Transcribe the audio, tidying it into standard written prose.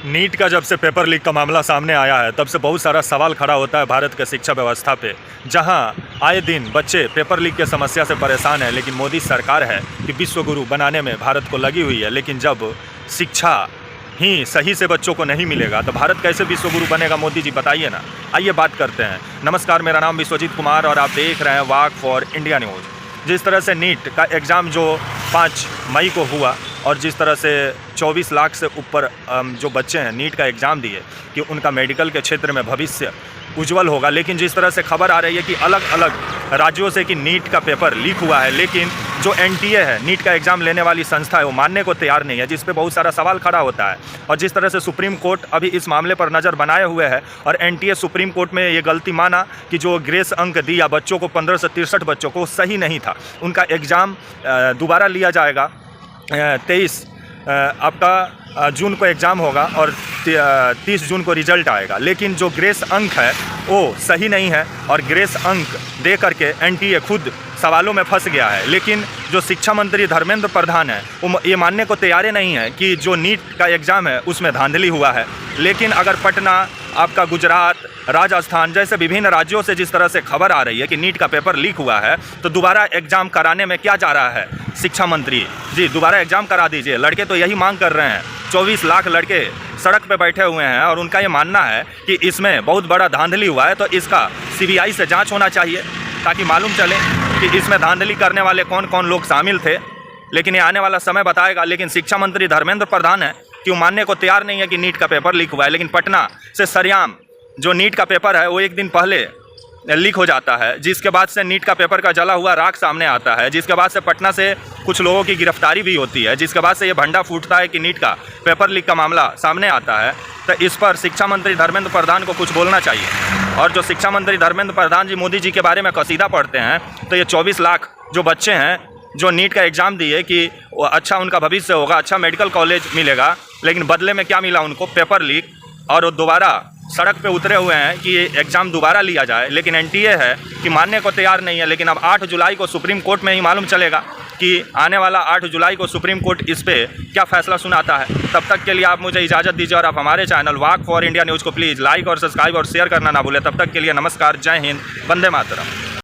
NEET का जब से पेपर लीक का मामला सामने आया है तब से बहुत सारा सवाल खड़ा होता है भारत के शिक्षा व्यवस्था पे, जहां आए दिन बच्चे पेपर लीक के समस्या से परेशान हैं। लेकिन मोदी सरकार है कि विश्व गुरु बनाने में भारत को लगी हुई है, लेकिन जब शिक्षा ही सही से बच्चों को नहीं मिलेगा तो भारत कैसे विश्व गुरु बनेगा? मोदी जी बताइए ना। आइए बात करते हैं। नमस्कार, मेरा नाम विश्वजीत कुमार और आप देख रहे हैं वाक फॉर इंडिया न्यूज़। जिस तरह से नीट का एग्ज़ाम जो 5 मई को हुआ और जिस तरह से 24 लाख से ऊपर जो बच्चे हैं नीट का एग्ज़ाम दिए कि उनका मेडिकल के क्षेत्र में भविष्य उज्जवल होगा, लेकिन जिस तरह से खबर आ रही है कि अलग अलग राज्यों से कि नीट का पेपर लीक हुआ है, लेकिन जो एनटीए है, नीट का एग्ज़ाम लेने वाली संस्था है, वो मानने को तैयार नहीं है, जिस पे बहुत सारा सवाल खड़ा होता है। और जिस तरह से सुप्रीम कोर्ट अभी इस मामले पर नज़र बनाए हुए है और एनटीए सुप्रीम कोर्ट में ये गलती माना कि जो ग्रेस अंक दिया बच्चों को 15 से 63 बच्चों को सही नहीं था। उनका एग्ज़ाम दोबारा लिया जाएगा। 23 आपका जून को एग्ज़ाम होगा और 30 जून को रिजल्ट आएगा, लेकिन जो ग्रेस अंक है वो सही नहीं है और ग्रेस अंक दे करके एनटीए खुद सवालों में फंस गया है। लेकिन जो शिक्षा मंत्री धर्मेंद्र प्रधान है वो ये मानने को तैयार नहीं है कि जो नीट का एग्ज़ाम है उसमें धांधली हुआ है। लेकिन अगर पटना, आपका गुजरात, राजस्थान जैसे विभिन्न राज्यों से जिस तरह से खबर आ रही है कि नीट का पेपर लीक हुआ है, तो दोबारा एग्ज़ाम कराने में क्या जा रहा है शिक्षा मंत्री जी? दोबारा एग्ज़ाम करा दीजिए। लड़के तो यही मांग कर रहे हैं। 24 लाख लड़के सड़क पे बैठे हुए हैं और उनका ये मानना है कि इसमें बहुत बड़ा धांधली हुआ है, तो इसका सीबीआई से जांच होना चाहिए ताकि मालूम चले कि इसमें धांधली करने वाले कौन कौन लोग शामिल थे। लेकिन ये आने वाला समय बताएगा। लेकिन शिक्षा मंत्री धर्मेंद्र प्रधान है कि वो मानने को तैयार नहीं है कि नीट का पेपर लीक हुआ है। लेकिन पटना से सरेआम जो नीट का पेपर है वो एक दिन पहले लीक हो जाता है, जिसके बाद से नीट का पेपर का जला हुआ राख सामने आता है, जिसके बाद से पटना से कुछ लोगों की गिरफ्तारी भी होती है, जिसके बाद से ये भंडा फूटता है कि नीट का पेपर लीक का मामला सामने आता है। तो इस पर शिक्षा मंत्री धर्मेंद्र प्रधान को कुछ बोलना चाहिए। और जो शिक्षा मंत्री धर्मेंद्र प्रधान जी मोदी जी के बारे में कसीदा पढ़ते हैं, तो ये 24 लाख जो बच्चे हैं जो नीट का एग्ज़ाम दिए कि अच्छा उनका भविष्य होगा, अच्छा मेडिकल कॉलेज मिलेगा, लेकिन बदले में क्या मिला उनको? Paper leak. और वो दोबारा सड़क पे उतरे हुए हैं कि ये एग्ज़ाम दोबारा लिया जाए, लेकिन एनटीए है कि मानने को तैयार नहीं है। लेकिन अब 8 जुलाई को सुप्रीम कोर्ट में ही मालूम चलेगा कि आने वाला 8 जुलाई को सुप्रीम कोर्ट इस पे क्या फ़ैसला सुनाता है। तब तक के लिए आप मुझे इजाज़त दीजिए और आप हमारे channel walk for India news को प्लीज़ लाइक और सब्सक्राइब और शेयर करना ना भूलें। तब तक के लिए नमस्कार, जय हिंद, वंदे मातरम।